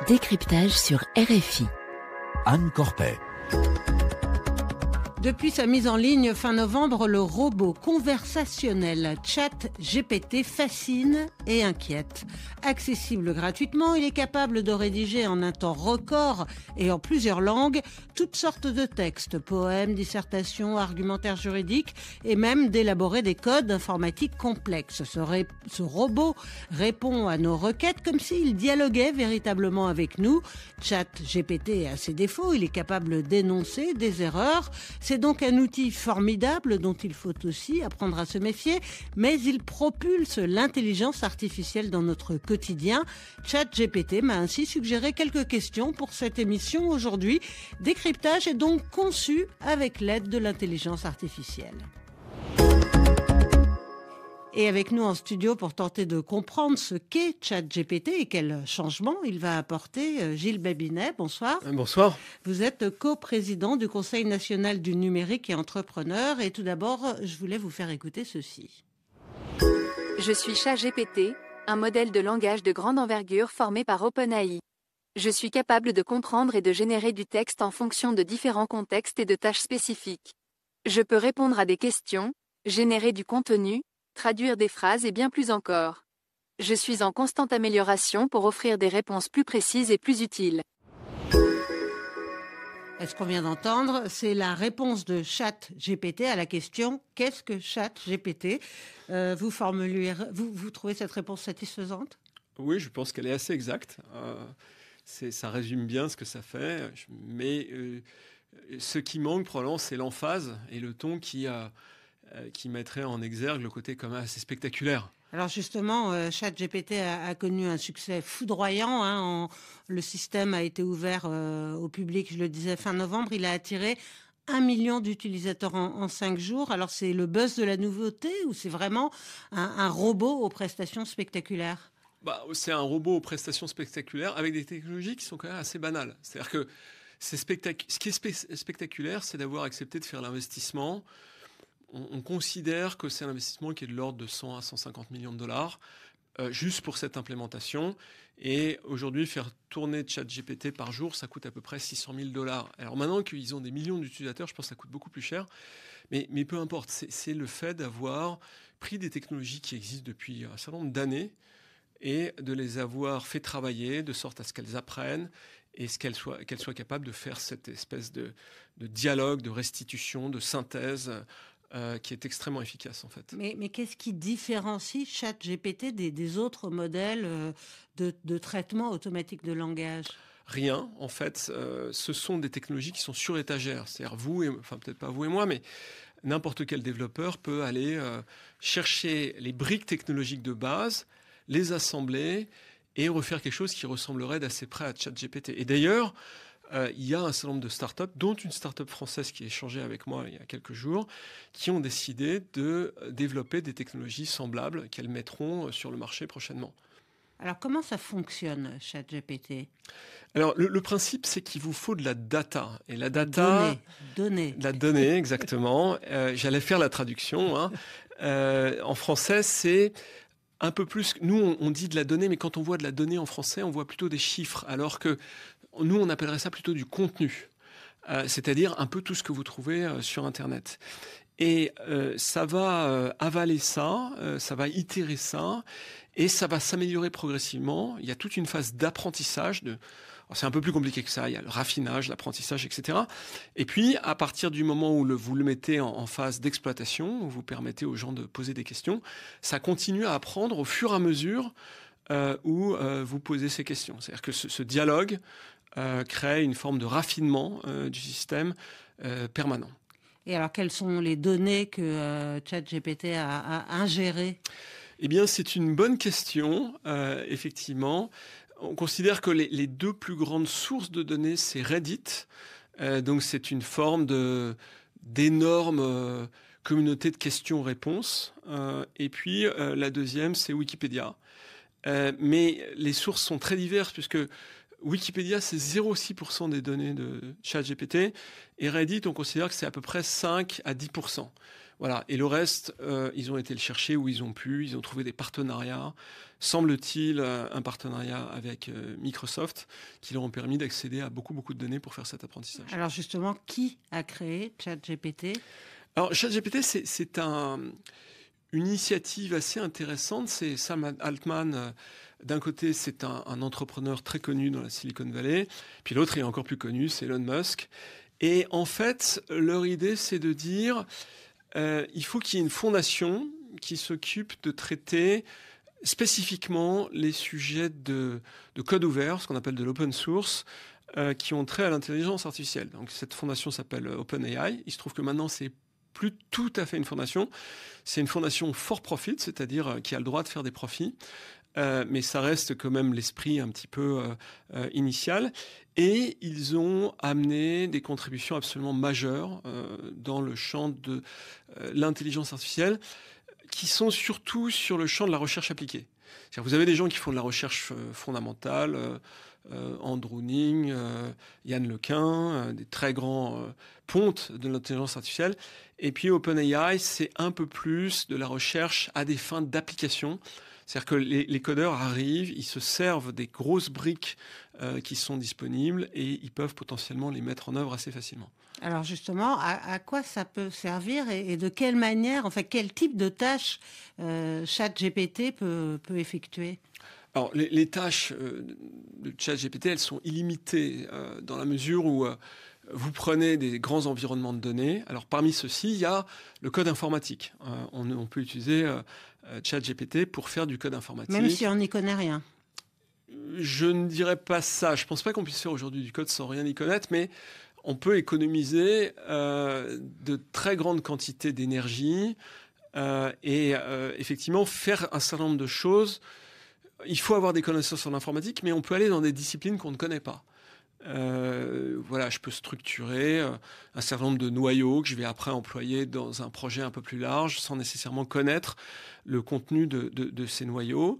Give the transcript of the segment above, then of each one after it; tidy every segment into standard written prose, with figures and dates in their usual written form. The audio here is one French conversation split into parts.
Décryptage sur RFI. Anne Corpet. Depuis sa mise en ligne fin novembre, le robot conversationnel ChatGPT fascine et inquiète. Accessible gratuitement, il est capable de rédiger en un temps record et en plusieurs langues toutes sortes de textes, poèmes, dissertations, argumentaires juridiques et même d'élaborer des codes informatiques complexes. Ce robot répond à nos requêtes comme s'il dialoguait véritablement avec nous. ChatGPT a ses défauts, il est capable d'énoncer des erreurs. C'est donc un outil formidable dont il faut aussi apprendre à se méfier, mais il propulse l'intelligence artificielle dans notre quotidien. ChatGPT m'a ainsi suggéré quelques questions pour cette émission aujourd'hui. Décryptage est donc conçu avec l'aide de l'intelligence artificielle. Et avec nous en studio pour tenter de comprendre ce qu'est ChatGPT et quel changement il va apporter, Gilles Babinet, bonsoir. Bonsoir. Vous êtes coprésident du Conseil national du numérique et entrepreneur. Et tout d'abord, je voulais vous faire écouter ceci. Je suis ChatGPT, un modèle de langage de grande envergure formé par OpenAI. Je suis capable de comprendre et de générer du texte en fonction de différents contextes et de tâches spécifiques. Je peux répondre à des questions, générer du contenu, traduire des phrases et bien plus encore. Je suis en constante amélioration pour offrir des réponses plus précises et plus utiles. Et ce qu'on vient d'entendre, c'est la réponse de ChatGPT à la question « Qu'est-ce que ChatGPT ?» Vous trouvez cette réponse satisfaisante ? Oui, je pense qu'elle est assez exacte. Ça résume bien ce que ça fait. Mais ce qui manque probablement, c'est l'emphase et le ton qui mettrait en exergue le côté quand même assez spectaculaire. Alors justement, ChatGPT a connu un succès foudroyant. Le système a été ouvert au public, je le disais, fin novembre. Il a attiré 1 million d'utilisateurs en 5 jours. Alors c'est le buzz de la nouveauté ou c'est vraiment un robot aux prestations spectaculaires ? C'est un robot aux prestations spectaculaires avec des technologies qui sont quand même assez banales. C'est-à-dire que ce qui est spectaculaire, c'est d'avoir accepté de faire l'investissement. On considère que c'est un investissement qui est de l'ordre de 100 à 150 millions de dollars juste pour cette implémentation. Et aujourd'hui, faire tourner ChatGPT par jour, ça coûte à peu près 600 000 dollars. Alors maintenant qu'ils ont des millions d'utilisateurs, je pense que ça coûte beaucoup plus cher. Mais peu importe, c'est le fait d'avoir pris des technologies qui existent depuis un certain nombre d'années et de les avoir fait travailler de sorte à ce qu'elles apprennent et qu'elles soient capables de faire cette espèce de dialogue, de restitution, de synthèse qui est extrêmement efficace en fait. Mais qu'est-ce qui différencie ChatGPT des autres modèles de traitement automatique de langage ? Rien, en fait. Ce sont des technologies qui sont sur étagère. C'est-à-dire peut-être pas vous et moi, mais n'importe quel développeur peut aller chercher les briques technologiques de base, les assembler et refaire quelque chose qui ressemblerait d'assez près à ChatGPT. Et d'ailleurs, il y a un certain nombre de startups, dont une startup française qui a échangé avec moi il y a quelques jours, qui ont décidé de développer des technologies semblables qu'elles mettront sur le marché prochainement. Alors, comment ça fonctionne, ChatGPT ? Alors, le principe, c'est qu'il vous faut de la data. Et la data... Données. La donnée, exactement. J'allais faire la traduction. En français, c'est un peu plus... Nous, on dit de la donnée, mais quand on voit de la donnée en français, on voit plutôt des chiffres, alors que nous, on appellerait ça plutôt du contenu, c'est-à-dire un peu tout ce que vous trouvez sur Internet. Et ça va avaler ça, ça va itérer ça, et ça va s'améliorer progressivement. Il y a toute une phase d'apprentissage. C'est un peu plus compliqué que ça. Il y a le raffinage, l'apprentissage, etc. Et puis, à partir du moment où vous le mettez en phase d'exploitation, où vous permettez aux gens de poser des questions, ça continue à apprendre au fur et à mesure où vous posez ces questions. C'est-à-dire que ce dialogue crée une forme de raffinement du système permanent. Et alors, quelles sont les données que ChatGPT a ingérées ? Eh bien, c'est une bonne question, effectivement. On considère que les deux plus grandes sources de données, c'est Reddit. Donc, c'est une forme d'énorme communauté de questions-réponses. Et puis, la deuxième, c'est Wikipédia. Mais les sources sont très diverses, puisque Wikipédia, c'est 0,6% des données de ChatGPT. Et Reddit, on considère que c'est à peu près 5 à 10%. Voilà. Et le reste, ils ont été le chercher où ils ont pu. Ils ont trouvé des partenariats. Semble-t-il, un partenariat avec Microsoft qui leur ont permis d'accéder à beaucoup, beaucoup de données pour faire cet apprentissage. Alors justement, qui a créé ChatGPT ? Alors, ChatGPT, c'est une initiative assez intéressante. C'est Sam Altman. D'un côté, c'est un entrepreneur très connu dans la Silicon Valley. Puis l'autre est encore plus connu, c'est Elon Musk. Et en fait, leur idée, c'est de dire il faut qu'il y ait une fondation qui s'occupe de traiter spécifiquement les sujets de code ouvert, ce qu'on appelle de l'open source, qui ont trait à l'intelligence artificielle. Donc cette fondation s'appelle OpenAI. Il se trouve que maintenant, c'est plus tout à fait une fondation. C'est une fondation for profit, c'est-à-dire qui a le droit de faire des profits. Mais ça reste quand même l'esprit un petit peu initial. Et ils ont amené des contributions absolument majeures dans le champ de l'intelligence artificielle, qui sont surtout sur le champ de la recherche appliquée. C'est-à-dire, vous avez des gens qui font de la recherche fondamentale, Andrew Ng, Yann LeCun, des très grands pontes de l'intelligence artificielle. Et puis OpenAI, c'est un peu plus de la recherche à des fins d'application. C'est-à-dire que les codeurs arrivent, ils se servent des grosses briques qui sont disponibles et ils peuvent potentiellement les mettre en œuvre assez facilement. Alors justement, à quoi ça peut servir et de quelle manière, enfin quel type de tâches ChatGPT peut effectuer ? Alors les tâches de ChatGPT, elles sont illimitées dans la mesure où vous prenez des grands environnements de données. Alors parmi ceux-ci, il y a le code informatique. On peut utiliser ChatGPT pour faire du code informatique. Même si on n'y connaît rien. Je ne dirais pas ça. Je ne pense pas qu'on puisse faire aujourd'hui du code sans rien y connaître, mais on peut économiser de très grandes quantités d'énergie et effectivement faire un certain nombre de choses. Il faut avoir des connaissances en informatique, mais on peut aller dans des disciplines qu'on ne connaît pas. Voilà, je peux structurer un certain nombre de noyaux que je vais après employer dans un projet un peu plus large sans nécessairement connaître le contenu de ces noyaux.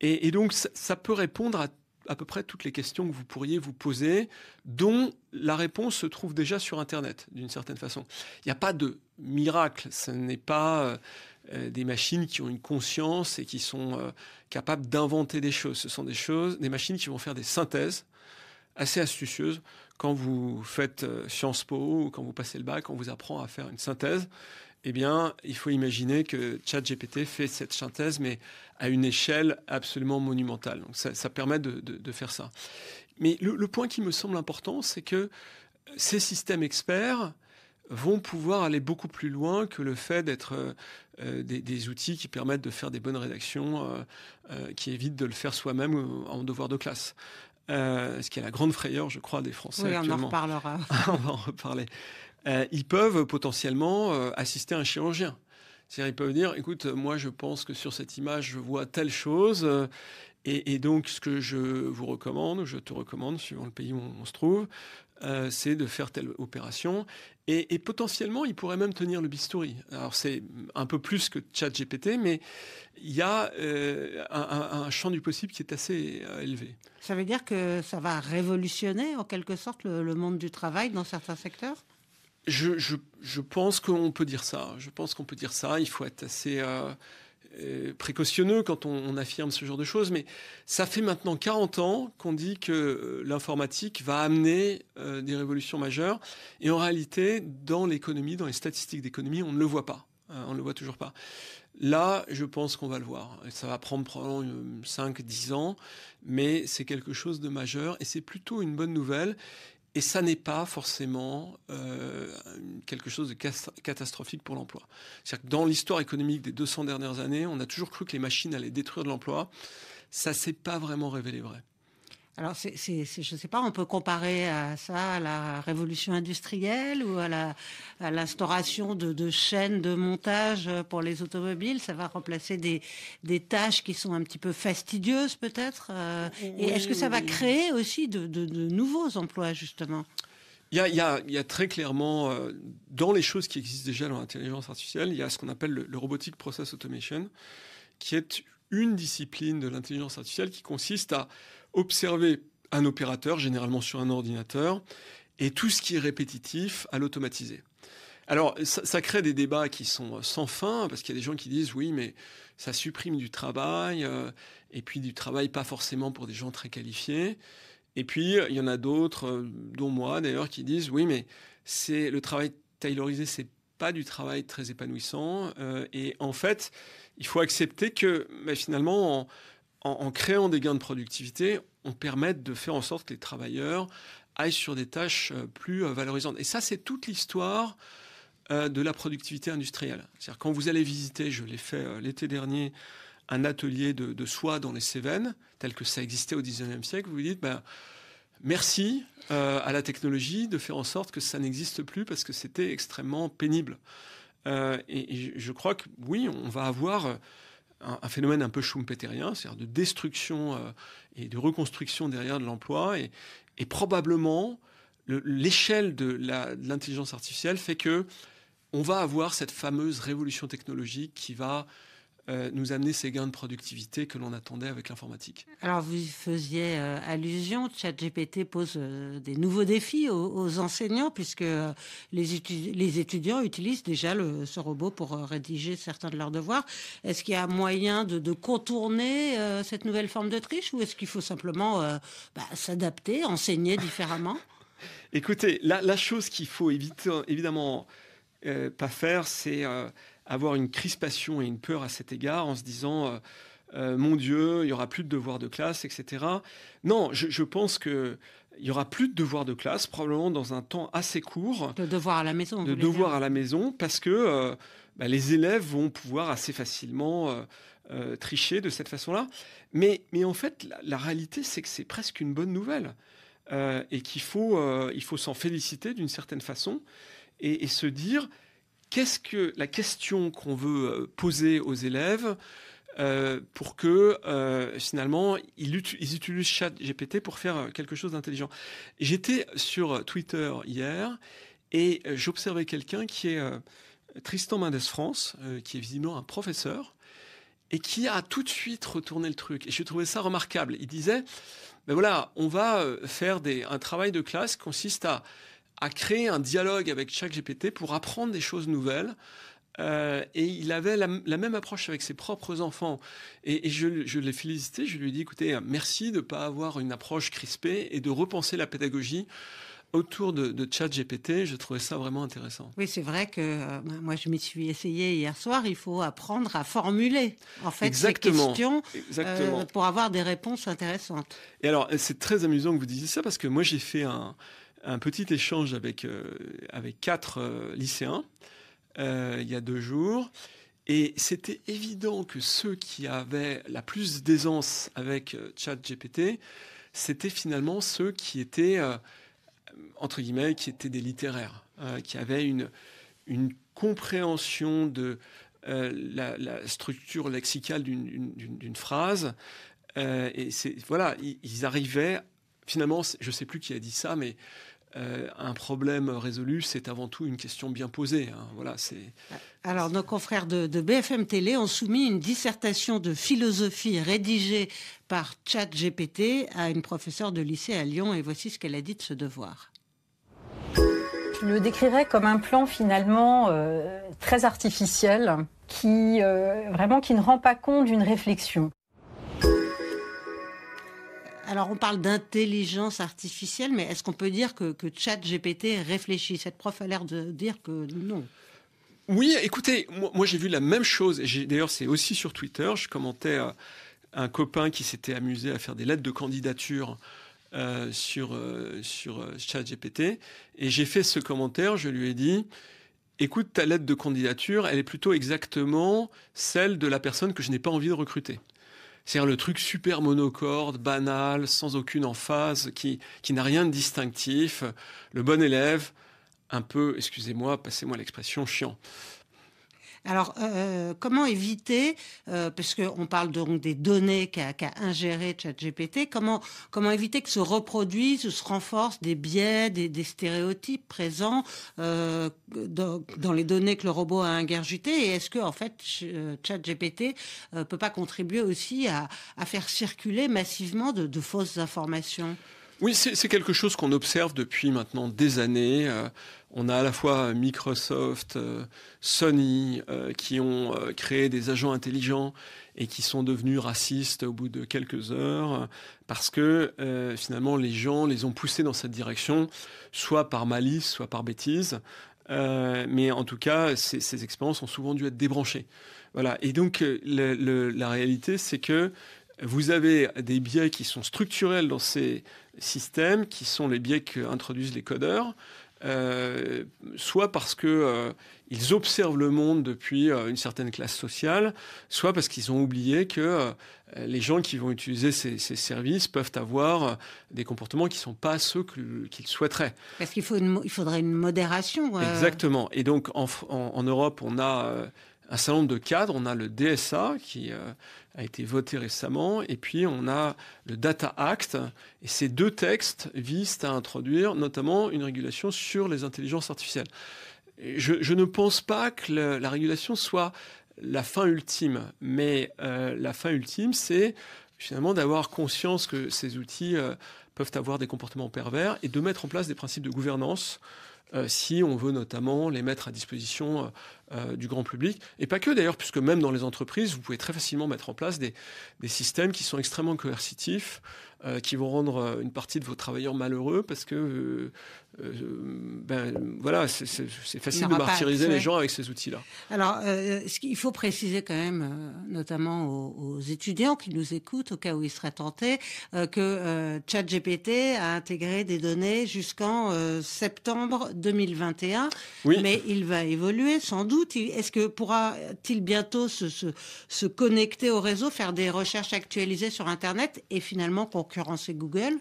Et donc, ça peut répondre à peu près toutes les questions que vous pourriez vous poser, dont la réponse se trouve déjà sur Internet, d'une certaine façon. Il n'y a pas de miracle, ce n'est pas des machines qui ont une conscience et qui sont capables d'inventer des choses. Ce sont des machines qui vont faire des synthèses assez astucieuses. Quand vous faites Sciences Po ou quand vous passez le bac, on vous apprend à faire une synthèse. Eh bien, il faut imaginer que ChatGPT fait cette synthèse, mais à une échelle absolument monumentale. Donc, ça permet de faire ça. Mais le point qui me semble important, c'est que ces systèmes experts vont pouvoir aller beaucoup plus loin que le fait d'être des outils qui permettent de faire des bonnes rédactions, qui évitent de le faire soi-même en devoir de classe. Ce qui est la grande frayeur, je crois, des Français actuellement. Oui, on en reparlera. On va en reparler. Ils peuvent potentiellement assister à un chirurgien. C'est-à-dire, ils peuvent dire, écoute, moi, je pense que sur cette image, je vois telle chose, et donc, ce que je vous recommande, ou je te recommande, suivant le pays où on se trouve, c'est de faire telle opération. Et potentiellement, ils pourraient même tenir le bistouri. Alors, c'est un peu plus que ChatGPT, mais il y a un champ du possible qui est assez élevé. Ça veut dire que ça va révolutionner, en quelque sorte, le monde du travail dans certains secteurs ? Je pense qu'on peut dire ça. Je pense qu'on peut dire ça. Il faut être assez précautionneux quand on affirme ce genre de choses. Mais ça fait maintenant 40 ans qu'on dit que l'informatique va amener des révolutions majeures. Et en réalité, dans l'économie, dans les statistiques d'économie, on ne le voit pas. On ne le voit toujours pas. Là, je pense qu'on va le voir. Ça va prendre probablement 5-10 ans, mais c'est quelque chose de majeur et c'est plutôt une bonne nouvelle. Et ça n'est pas forcément quelque chose de catastrophique pour l'emploi. C'est-à-dire que dans l'histoire économique des 200 dernières années, on a toujours cru que les machines allaient détruire de l'emploi. Ça ne s'est pas vraiment révélé vrai. Alors, je ne sais pas, on peut comparer à ça à la révolution industrielle ou à l'instauration de chaînes de montage pour les automobiles. Ça va remplacer des tâches qui sont un petit peu fastidieuses peut-être. Et est-ce que ça va créer aussi de nouveaux emplois justement ? Il y a très clairement, dans les choses qui existent déjà dans l'intelligence artificielle, il y a ce qu'on appelle le Robotic Process Automation, qui est une discipline de l'intelligence artificielle qui consiste à observer un opérateur, généralement sur un ordinateur, et tout ce qui est répétitif, à l'automatiser. Alors, ça crée des débats qui sont sans fin, parce qu'il y a des gens qui disent oui, mais ça supprime du travail, et puis du travail pas forcément pour des gens très qualifiés. Et puis, il y en a d'autres, dont moi d'ailleurs, qui disent oui, mais c'est le travail taylorisé, c'est pas du travail très épanouissant. Et en fait, il faut accepter que finalement, en créant des gains de productivité, on permette de faire en sorte que les travailleurs aillent sur des tâches plus valorisantes. Et ça, c'est toute l'histoire de la productivité industrielle. C'est-à-dire quand vous allez visiter, je l'ai fait l'été dernier, un atelier de soie dans les Cévennes, tel que ça existait au XIXe siècle, vous vous dites merci à la technologie de faire en sorte que ça n'existe plus parce que c'était extrêmement pénible. Et je crois que oui, on va avoir un phénomène un peu schumpeterien, c'est-à-dire de destruction et de reconstruction derrière de l'emploi. Et probablement, l'échelle de l'intelligence artificielle fait que on va avoir cette fameuse révolution technologique qui va nous amener ces gains de productivité que l'on attendait avec l'informatique. Alors, vous y faisiez allusion, ChatGPT pose des nouveaux défis aux enseignants, puisque les étudiants utilisent déjà ce robot pour rédiger certains de leurs devoirs. Est-ce qu'il y a moyen de contourner cette nouvelle forme de triche, ou est-ce qu'il faut simplement s'adapter, enseigner différemment ? Écoutez, la chose qu'il faut éviter, évidemment pas faire, c'est avoir une crispation et une peur à cet égard en se disant mon Dieu, il n'y aura plus de devoirs de classe, etc. Non, je pense qu'il n'y aura plus de devoirs de classe, probablement dans un temps assez court. De devoirs à la maison. De devoirs à la maison, parce que les élèves vont pouvoir assez facilement tricher de cette façon-là. Mais en fait, la réalité, c'est que c'est presque une bonne nouvelle. Et qu'il faut s'en féliciter d'une certaine façon et se dire qu'est-ce que la question qu'on veut poser aux élèves pour que finalement ils utilisent ChatGPT pour faire quelque chose d'intelligent. J'étais sur Twitter hier et j'observais quelqu'un qui est Tristan Mendes France, qui est visiblement un professeur et qui a tout de suite retourné le truc. Et je trouvais ça remarquable. Il disait voilà, on va faire un travail de classe qui consiste à créer un dialogue avec ChatGPT pour apprendre des choses nouvelles. Et il avait la même approche avec ses propres enfants. Et je l'ai félicité, je lui ai dit, écoutez, merci de ne pas avoir une approche crispée et de repenser la pédagogie autour de ChatGPT. Je trouvais ça vraiment intéressant. Oui, c'est vrai que moi, je m'y suis essayé hier soir. Il faut apprendre à formuler, en fait, Exactement. ces questions pour avoir des réponses intéressantes. Et alors, c'est très amusant que vous disiez ça parce que moi, j'ai fait un petit échange avec 4 lycéens il y a 2 jours. Et c'était évident que ceux qui avaient la plus d'aisance avec ChatGPT, c'était finalement ceux qui étaient, entre guillemets, qui étaient des littéraires, qui avaient une compréhension de la structure lexicale d'une phrase. Et voilà, ils arrivaient, finalement, je ne sais plus qui a dit ça, mais un problème résolu, c'est avant tout une question bien posée. Voilà, Alors, nos confrères de BFM Télé ont soumis une dissertation de philosophie rédigée par ChatGPT à une professeure de lycée à Lyon. Et voici ce qu'elle a dit de ce devoir. Je le décrirais comme un plan finalement très artificiel qui ne rend pas compte d'une réflexion. Alors, on parle d'intelligence artificielle, mais est-ce qu'on peut dire que ChatGPT réfléchit ? Cette prof a l'air de dire que non. Oui, écoutez, moi j'ai vu la même chose. D'ailleurs, c'est aussi sur Twitter. Je commentais un copain qui s'était amusé à faire des lettres de candidature sur ChatGPT. Et j'ai fait ce commentaire, je lui ai dit, écoute, ta lettre de candidature, elle est plutôt exactement celle de la personne que je n'ai pas envie de recruter. C'est-à-dire le truc super monocorde, banal, sans aucune emphase, qui n'a rien de distinctif. Le bon élève, un peu, excusez-moi, passez-moi l'expression, chiant. Alors, comment éviter, parce qu'on parle donc des données qu'a ingérées ChatGPT, comment éviter que se reproduisent ou se renforcent des biais, des stéréotypes présents dans les données que le robot a ingurgitées ? Et est-ce que, en fait, ChatGPT peut pas contribuer aussi à faire circuler massivement de fausses informations ? Oui, c'est quelque chose qu'on observe depuis maintenant des années. On a à la fois Microsoft, Sony, qui ont créé des agents intelligents et qui sont devenus racistes au bout de quelques heures, parce que finalement les gens les ont poussés dans cette direction, soit par malice, soit par bêtise. Mais en tout cas, ces expériences ont souvent dû être débranchées. Voilà. Et donc, la réalité, c'est que vous avez des biais qui sont structurels dans ces systèmes, qui sont les biais qu'introduisent les codeurs, soit parce que ils observent le monde depuis une certaine classe sociale, soit parce qu'ils ont oublié que les gens qui vont utiliser ces services peuvent avoir des comportements qui ne sont pas ceux qu'ils souhaiteraient. Parce qu'il faudrait une modération. Exactement. Et donc, en Europe, on a un certain nombre de cadres. On a le DSA qui a été voté récemment, et puis on a le Data Act. Et ces deux textes visent à introduire notamment une régulation sur les intelligences artificielles. Je ne pense pas que la régulation soit la fin ultime, mais la fin ultime, c'est finalement d'avoir conscience que ces outils peuvent avoir des comportements pervers et de mettre en place des principes de gouvernance si on veut notamment les mettre à disposition du grand public. Et pas que d'ailleurs, puisque même dans les entreprises, vous pouvez très facilement mettre en place des systèmes qui sont extrêmement coercitifs, qui vont rendre une partie de vos travailleurs malheureux, parce que voilà, c'est facile de martyriser les gens avec ces outils-là. Alors, il faut préciser quand même, notamment aux étudiants qui nous écoutent, au cas où ils seraient tentés, que ChatGPT a intégré des données jusqu'en septembre 2021, oui. Mais il va évoluer sans doute. Est-ce que pourra-t-il bientôt se connecter au réseau, faire des recherches actualisées sur Internet et finalement concurrencer Google ?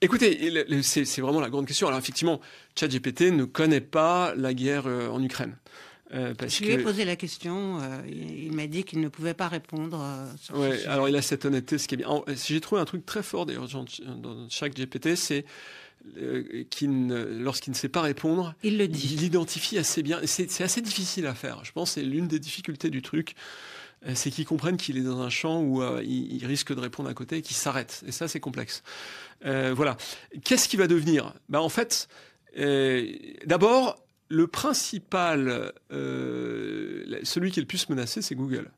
Écoutez, c'est vraiment la grande question. Alors effectivement, ChatGPT ne connaît pas la guerre en Ukraine. Je lui ai posé la question, il m'a dit qu'il ne pouvait pas répondre sur ce sujet. Alors il a cette honnêteté, ce qui est bien. J'ai trouvé un truc très fort d'ailleurs dans ChatGPT, c'est lorsqu'il ne sait pas répondre, il le dit. Il l'identifie assez bien. C'est assez difficile à faire. Je pense que c'est l'une des difficultés du truc. C'est qu'ils comprennent qu'il est dans un champ où il risque de répondre à côté et qu'il s'arrête. Et ça, c'est complexe. Voilà. Qu'est-ce qui va devenir ? En fait, d'abord, le principal, celui qui est le plus menacé, c'est Google.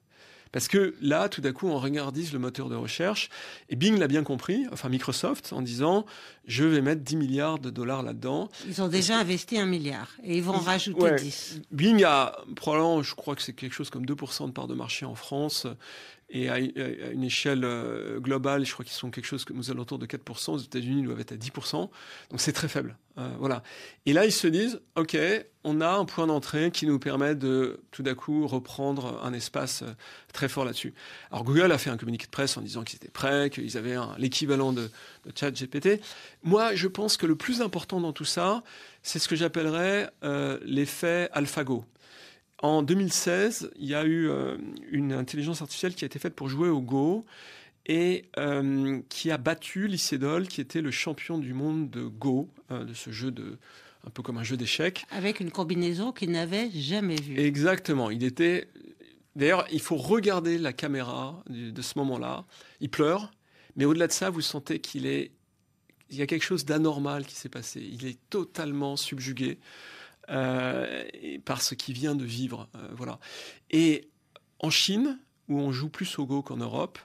Parce que là, tout d'un coup, on regardise le moteur de recherche, et Bing l'a bien compris, enfin Microsoft, en disant « je vais mettre 10 milliards de dollars là-dedans ». Ils ont déjà investi 1 milliard, et ils vont en rajouter 10. Bing a probablement, je crois que c'est quelque chose comme 2% de part de marché en France, et à une échelle globale, je crois qu'ils sont quelque chose comme aux alentours de 4%, aux États-Unis, ils doivent être à 10%, donc c'est très faible. Voilà. Et là, ils se disent, OK, on a un point d'entrée qui nous permet de, tout d'un coup, reprendre un espace très fort là-dessus. Alors, Google a fait un communiqué de presse en disant qu'ils étaient prêts, qu'ils avaient l'équivalent de ChatGPT. Moi, je pense que le plus important dans tout ça, c'est ce que j'appellerais l'effet AlphaGo. En 2016, il y a eu une intelligence artificielle qui a été faite pour jouer au Go et qui a battu Lee Sedol, qui était le champion du monde de Go, de ce jeu un peu comme un jeu d'échecs. Avec une combinaison qu'il n'avait jamais vue. Exactement. D'ailleurs, il faut regarder la caméra de ce moment-là. Il pleure, mais au-delà de ça, vous sentez qu'il y a quelque chose d'anormal qui s'est passé. Il est totalement subjugué. Par ce qu'il vient de vivre. Voilà. Et en Chine, où on joue plus au Go qu'en Europe,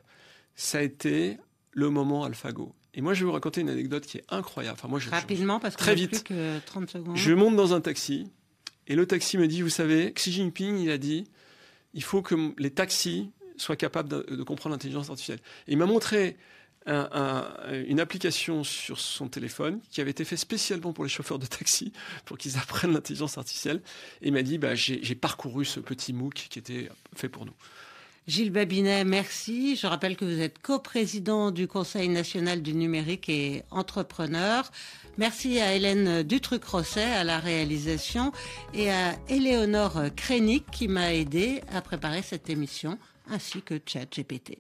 ça a été le moment AlphaGo. Et moi, je vais vous raconter une anecdote qui est incroyable. Enfin, rapidement, parce qu'on n'a plus que 30 secondes. Je monte dans un taxi, et le taxi me dit, vous savez, Xi Jinping, il a dit, il faut que les taxis soient capables de comprendre l'intelligence artificielle. Et il m'a montré une application sur son téléphone qui avait été fait spécialement pour les chauffeurs de taxi pour qu'ils apprennent l'intelligence artificielle. Et il m'a dit, j'ai parcouru ce petit MOOC qui était fait pour nous. Gilles Babinet, merci. Je rappelle que vous êtes coprésident du Conseil national du numérique et entrepreneur. Merci à Hélène Dutruc-Rosset à la réalisation et à Éléonore Crénic qui m'a aidé à préparer cette émission, ainsi que ChatGPT.